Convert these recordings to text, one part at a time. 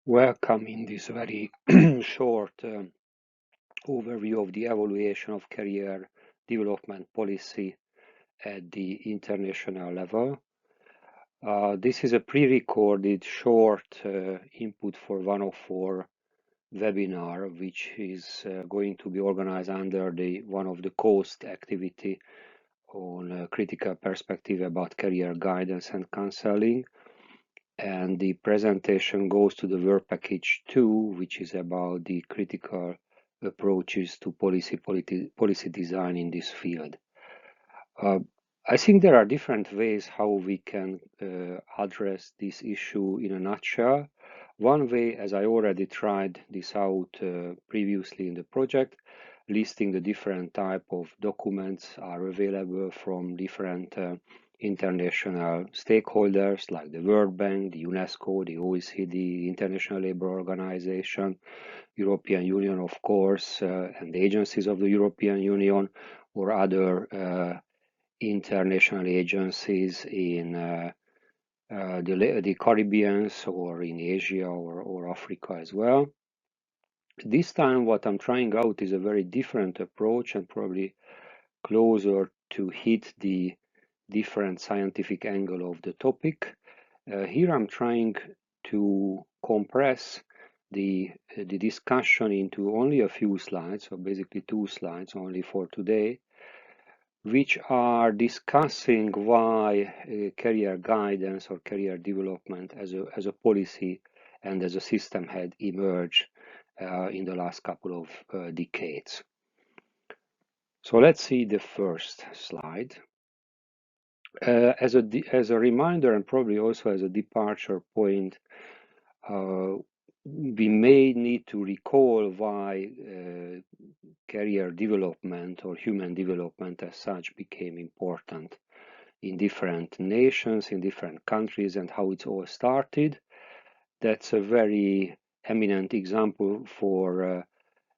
Welcome in this very short overview of the evaluation of career development policy at the international level. This is a pre-recorded short input for one of our webinar, which is going to be organized under one of the COAST activity on a critical perspective about career guidance and counseling. And the presentation goes to the work package 2, which is about the critical approaches to policy design in this field. I think there are different ways how we can address this issue in a nutshell. One way, as I already tried this out previously in the project, listing the different type of documents are available from different international stakeholders like the World Bank, the UNESCO, the OECD, the International Labour Organization, European Union, of course, and the agencies of the European Union or other international agencies in the Caribbean or in Asia or Africa as well. This time what I'm trying out is a very different approach and probably closer to hit the different scientific angle of the topic. Here I'm trying to compress the discussion into only a few slides, so basically 2 slides only for today, which are discussing why career guidance or career development as a policy and as a system had emerged in the last couple of decades. So let's see the first slide. As a reminder and probably also as a departure point, we may need to recall why career development or human development as such became important in different nations, in different countries, and how it all started. That's a very eminent example for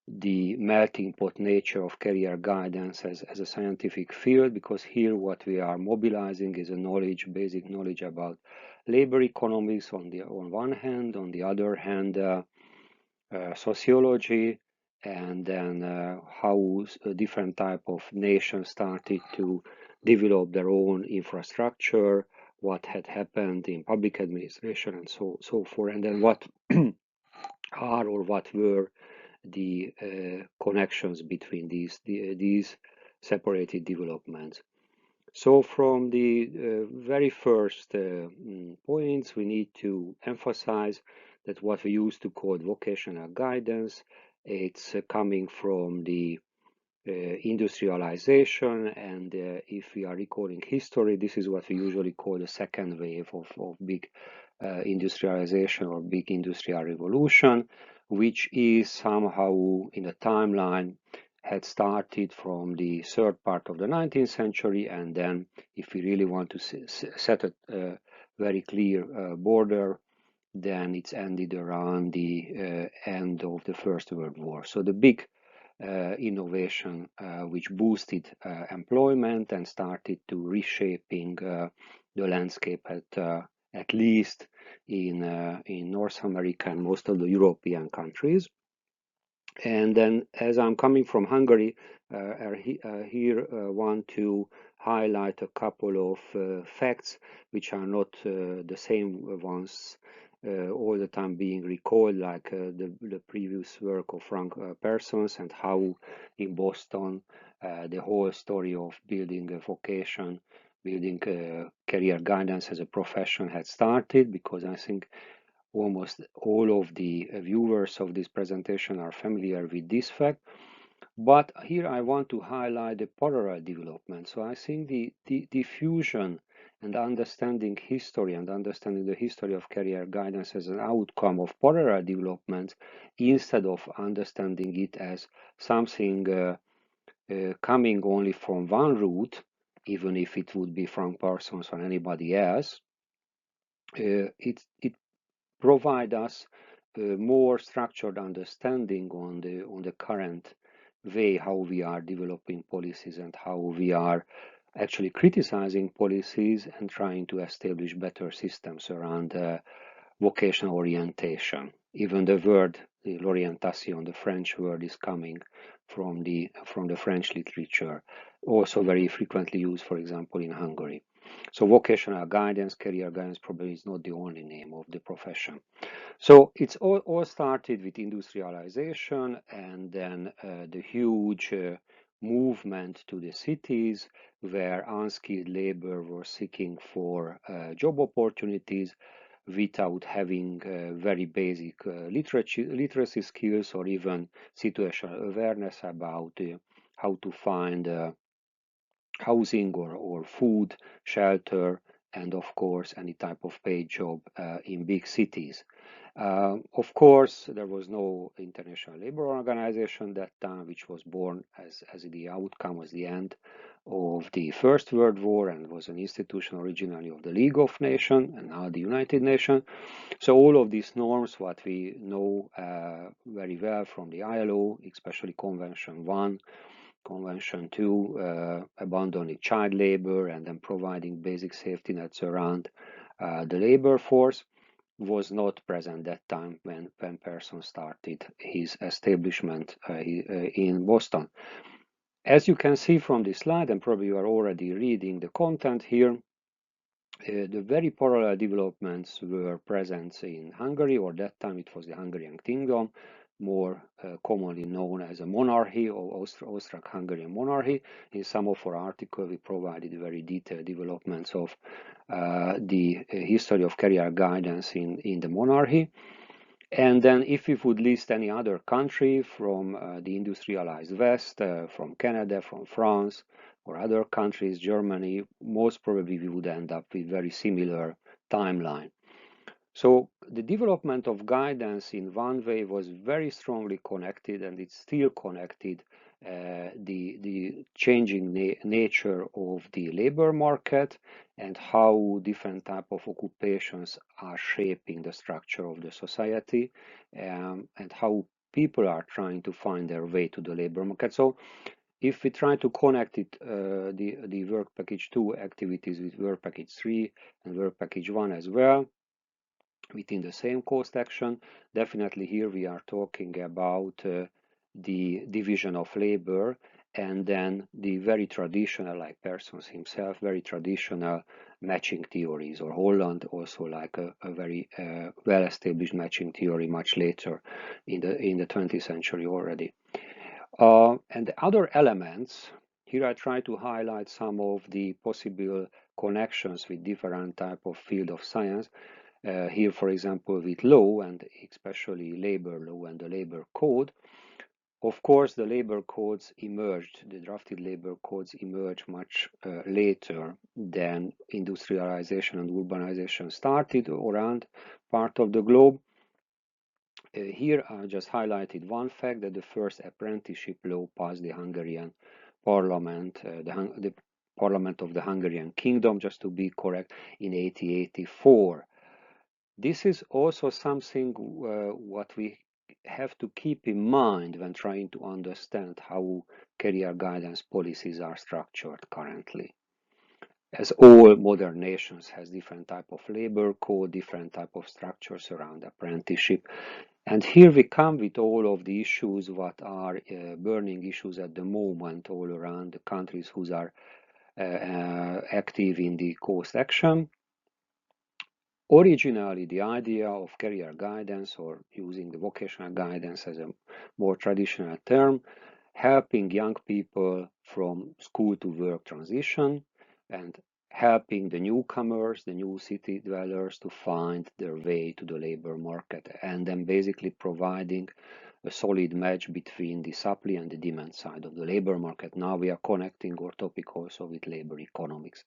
the melting pot nature of career guidance as a scientific field, because here what we are mobilizing is a knowledge, basic knowledge about labor economics on one hand, on the other hand, sociology, and then how a different type of nations started to develop their own infrastructure, what had happened in public administration, and so forth, and then what are or what were the connections between these separated developments. So from the very first points, we need to emphasize that what we used to call vocational guidance, it's coming from the industrialization, and if we are recalling history, this is what we usually call the second wave of big industrialization or big industrial revolution, which is somehow in a timeline had started from the third part of the 19th century, and then if we really want to set a very clear border, then it's ended around the end of the First World War. So the big innovation which boosted employment and started to reshaping the landscape at least in North America and most of the European countries. And then, as I'm coming from Hungary, here want to highlight a couple of facts which are not the same ones all the time being recalled, like the previous work of Frank Persons and how in Boston the whole story of building a vocation, building career guidance as a profession had started, because I think almost all of the viewers of this presentation are familiar with this fact. But here I want to highlight the parallel development. So I think the fusion and understanding history and understanding the history of career guidance as an outcome of parallel development, instead of understanding it as something coming only from one route, even if it would be Frank Parsons or anybody else, it provide us a more structured understanding on the current way how we are developing policies and how we are actually criticizing policies and trying to establish better systems around vocational orientation. Even the word, the l'orientation, the French word, is coming from the French literature, also very frequently used, for example, in Hungary. So vocational guidance, career guidance probably is not the only name of the profession. So it's all started with industrialization and then the huge movement to the cities where unskilled labor were seeking for job opportunities without having very basic literacy skills or even situational awareness about how to find housing or food, shelter, and of course any type of paid job in big cities. Of course, there was no International Labour Organization that time, which was born as the outcome, as the end of the First World War, and was an institution originally of the League of Nations and now the United Nations. So all of these norms, what we know very well from the ILO, especially Convention 1, Convention 2, abandoning child labor and then providing basic safety nets around the labor force, was not present that time when Persson started his establishment in Boston. As you can see from this slide, and probably you are already reading the content here, the very parallel developments were present in Hungary, or that time it was the Hungarian Kingdom, more commonly known as a monarchy or Austro-Hungarian monarchy. In some of our articles, we provided very detailed developments of the history of career guidance in the monarchy. And then if we would list any other country from the industrialized West, from Canada, from France, or other countries, Germany, most probably we would end up with very similar timeline. So the development of guidance in one way was very strongly connected, and it's still connected, the changing nature of the labor market and how different type of occupations are shaping the structure of the society, and how people are trying to find their way to the labor market. So if we try to connect it, the work package 2 activities with work package 3 and work package 1 as well, within the same cost action, definitely here we are talking about the division of labor, and then the very traditional, like Persson himself, very traditional matching theories, or Holland also like a very well-established matching theory much later in the 20th century already. And the other elements, here I try to highlight some of the possible connections with different type of field of science. Here, for example, with law, and especially labor law and the labor code. Of course, the labor codes emerged, the drafted labor codes emerged much later than industrialization and urbanization started around part of the globe. Here I just highlighted one fact, that the first apprenticeship law passed the Hungarian parliament, the parliament of the Hungarian Kingdom, just to be correct, in 1884. This is also something what we have to keep in mind when trying to understand how career guidance policies are structured currently. As all modern nations has different type of labor code, different type of structures around apprenticeship. And here we come with all of the issues what are burning issues at the moment all around the countries who are active in the coast action. Originally, the idea of career guidance, or using the vocational guidance as a more traditional term, helping young people from school to work transition and helping the newcomers, the new city dwellers, to find their way to the labor market, and then basically providing a solid match between the supply and the demand side of the labor market. Now we are connecting our topic also with labor economics.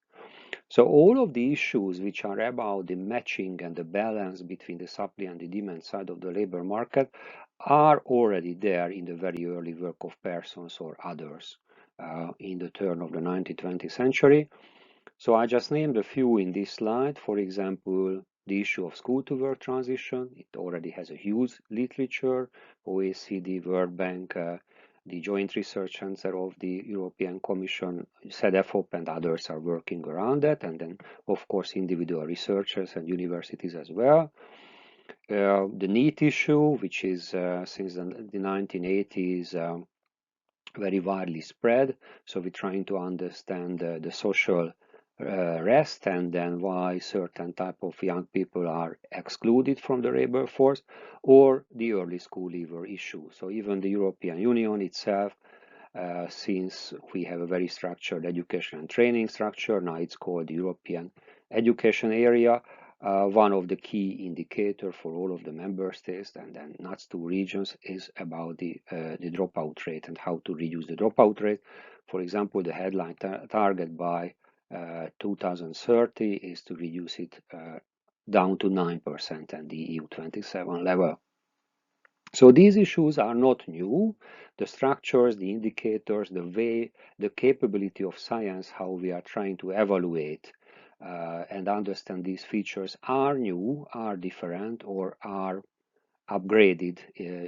So all of the issues which are about the matching and the balance between the supply and the demand side of the labor market are already there in the very early work of Persons or others in the turn of the 19th, 20th century. So I just named a few in this slide. For example, the issue of school to work transition. It already has a huge literature. OECD, World Bank, the Joint Research Center of the European Commission, CEDEFOP, and others are working around that. And then, of course, individual researchers and universities as well. The NEET issue, which is since the 1980s very widely spread. So we're trying to understand the social rest and then why certain type of young people are excluded from the labor force, or the early school leaver issue. So even the European Union itself, since we have a very structured education and training structure, now it's called the European Education Area. One of the key indicators for all of the member states and then NUTS2 regions is about the dropout rate and how to reduce the dropout rate. For example, the headline target by 2030 is to reduce it down to 9% at the EU27 level. So these issues are not new. The structures, the indicators, the way, the capability of science, how we are trying to evaluate and understand these features are new, are different, or are upgraded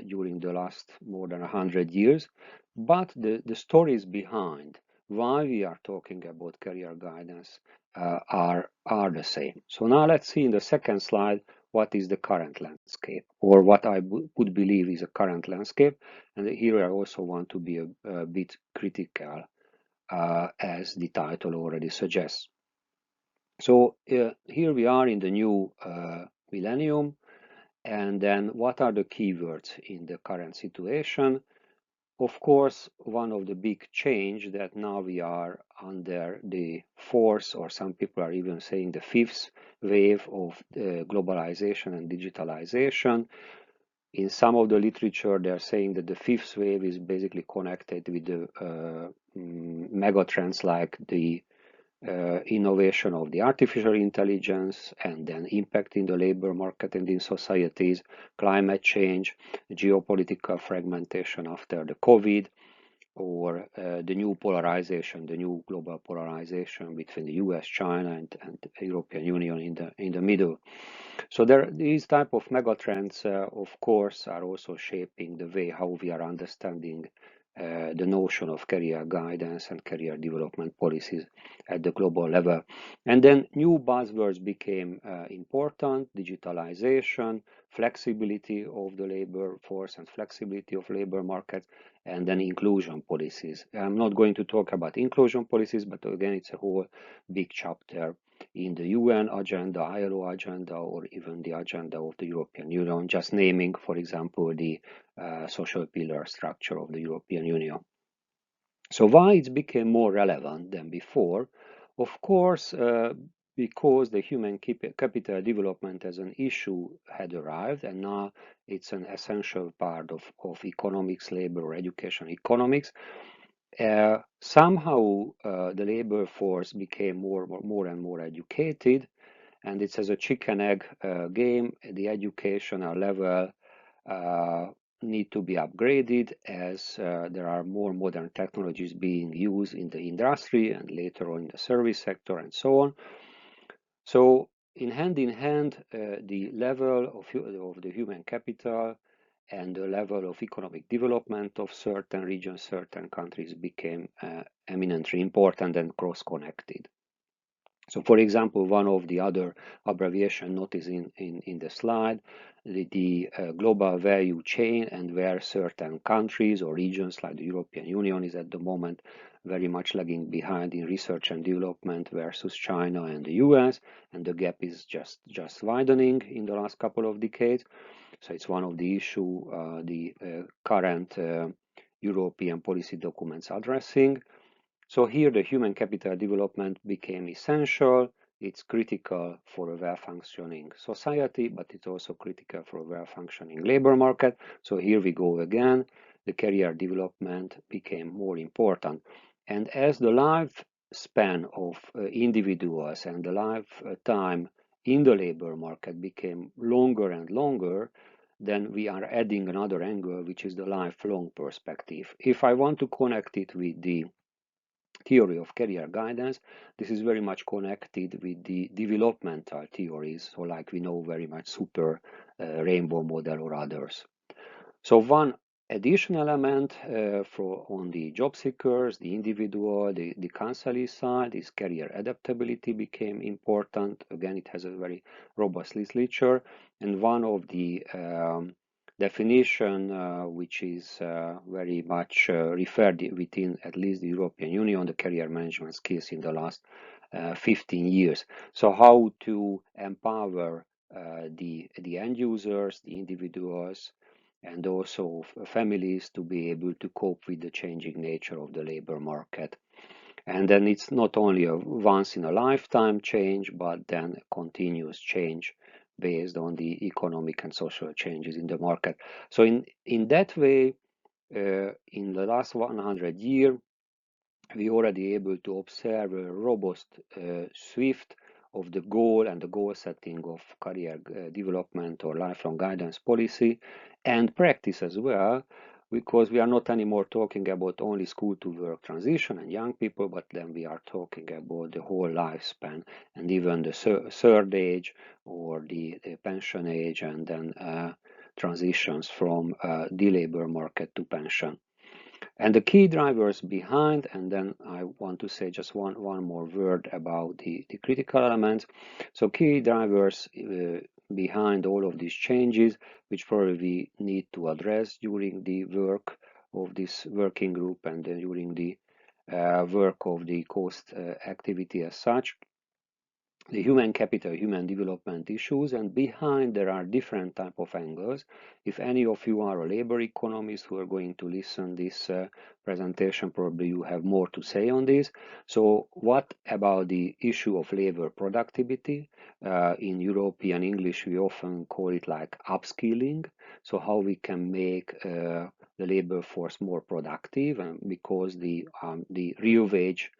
during the last more than 100 years. But the stories behind why we are talking about career guidance are the same. So now let's see in the second slide what is the current landscape, or what I would believe is a current landscape. And here I also want to be a bit critical, as the title already suggests. So here we are in the new millennium, and then what are the keywords in the current situation? Of course, one of the big change that now we are under the fourth, or some people are even saying the fifth wave of globalization and digitalization. In some of the literature, they're saying that the fifth wave is basically connected with the megatrends like the innovation of the artificial intelligence and then impact in the labor market and in societies, climate change, geopolitical fragmentation after the COVID, or the new polarization, the new global polarization between the US, China, and the European Union in the middle. So these type of megatrends, of course, are also shaping the way how we are understanding the notion of career guidance and career development policies at the global level. And then new buzzwords became important: digitalization, flexibility of the labor force and flexibility of labor markets, and then inclusion policies. I'm not going to talk about inclusion policies, but again, it's a whole big chapter in the UN agenda, ILO agenda, or even the agenda of the European Union, just naming, for example, the social pillar structure of the European Union. So why it became more relevant than before? Of course, because the human capital development as an issue had arrived, and now it's an essential part of economics, labor, or education economics. Somehow the labor force became more and more educated, and it's as a chicken egg game. The educational level need to be upgraded as there are more modern technologies being used in the industry and later on in the service sector and so on. So in hand, the level of the human capital and the level of economic development of certain regions, certain countries became eminently important and cross-connected. So for example, one of the other abbreviation noticed in the slide, the global value chain, and where certain countries or regions like the European Union is at the moment very much lagging behind in research and development versus China and the US, and the gap is just widening in the last couple of decades. So it's one of the issue the current European policy documents addressing. So here the human capital development became essential. It's critical for a well-functioning society, but it's also critical for a well-functioning labor market. So here we go again. The career development became more important. And as the lifespan of individuals and the lifetime in the labor market became longer and longer, then we are adding another angle, which is the lifelong perspective. If I want to connect it with the theory of career guidance, this is very much connected with the developmental theories, so like we know very much super rainbow model or others. So one additional element on the job seekers, the individual, the counselee side is career adaptability became important. Again, it has a very robust literature, and one of the definition which is very much referred within at least the European Union, the career management skills in the last 15 years. So how to empower the end users, the individuals, and also families to be able to cope with the changing nature of the labor market. And then it's not only a once in a lifetime change, but then a continuous change based on the economic and social changes in the market. So in that way, in the last 100 years, we already able to observe a robust shift of the goal and the goal setting of career development or lifelong guidance policy and practice as well, because we are not anymore talking about only school to work transition and young people, but then we are talking about the whole lifespan and even the third age or the pension age, and then transitions from the labor market to pension. And the key drivers behind, and then I want to say just one more word about the critical elements. So key drivers behind all of these changes, which probably we need to address during the work of this working group and during the work of the cost activity as such, the human capital, human development issues, and behind there are different type of angles. If any of you are a labor economist who are going to listen this presentation, probably you have more to say on this. So what about the issue of labor productivity? In European English, we often call it like upskilling. So how we can make the labor force more productive, and because the real wage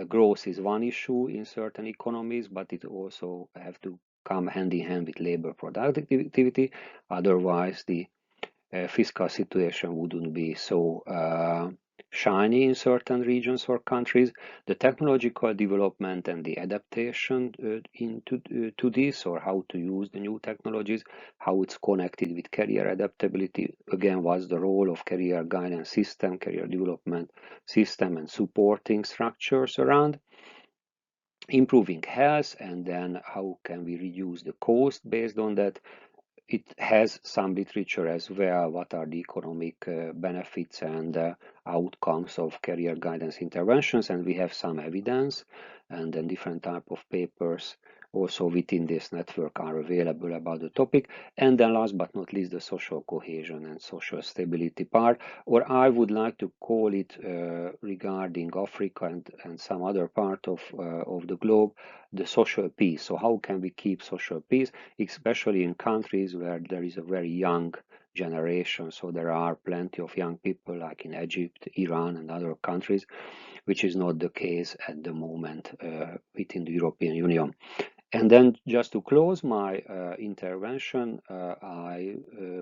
growth is one issue in certain economies, but it also have to come hand in hand with labor productivity. Otherwise, the fiscal situation wouldn't be so shiny in certain regions or countries. The technological development and the adaptation to this, or how to use the new technologies, how it's connected with career adaptability. Again, what's the role of career guidance system, career development system, and supporting structures around improving health, and then how can we reduce the cost based on that. It has some literature as well, what are the economic benefits and outcomes of career guidance interventions, and we have some evidence, and then different type of papers also within this network are available about the topic. And then last but not least, the social cohesion and social stability part, or I would like to call it regarding Africa and some other part of the globe, the social peace. So how can we keep social peace, especially in countries where there is a very young generation? So there are plenty of young people like in Egypt, Iran, and other countries, which is not the case at the moment within the European Union. And then just to close my intervention, I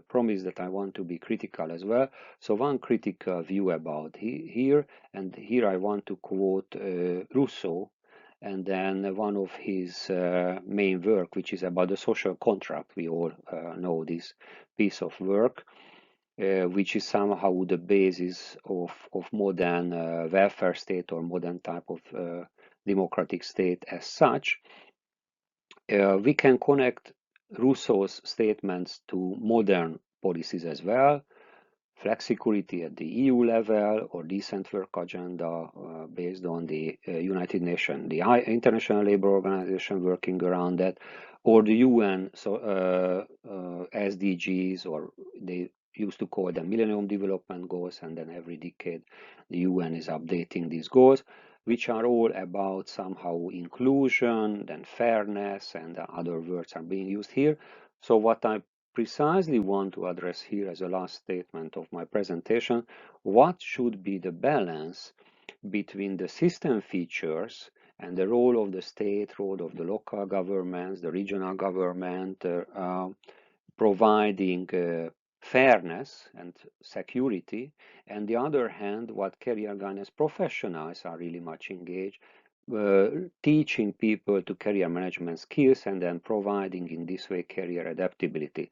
promise that I want to be critical as well. So one critical view about here, and here I want to quote Rousseau, and then one of his main work, which is about the social contract. We all know this piece of work, which is somehow the basis of modern welfare state or modern type of democratic state as such. We can connect Rousseau's statements to modern policies as well, flexicurity at the EU level, or decent work agenda based on the United Nations, the International Labour Organization working around that, or the UN SDGs, or they used to call them Millennium Development Goals, and then every decade the UN is updating these goals, which are all about somehow inclusion, then fairness, and other words are being used here. So what I precisely want to address here as a last statement of my presentation, what should be the balance between the system features and the role of the state, role of the local governments, the regional government, providing fairness and security, and the other hand, what career guidance professionals are really much engaged, teaching people to career management skills and then providing in this way career adaptability.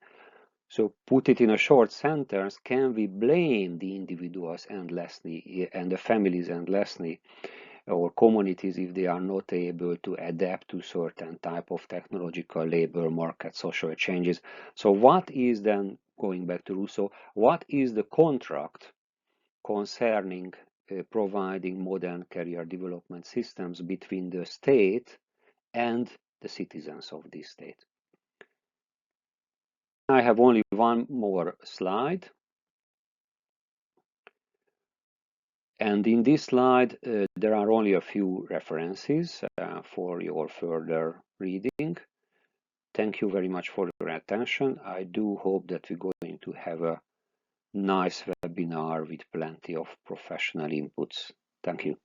So put it in a short sentence, can we blame the individuals endlessly and the families endlessly or communities if they are not able to adapt to certain type of technological, labor market, social changes? So what is then, going back to Rousseau, what is the contract concerning providing modern career development systems between the state and the citizens of this state? I have only one more slide. And in this slide, there are only a few references for your further reading. Thank you very much for your attention. I do hope that we're going to have a nice webinar with plenty of professional inputs. Thank you.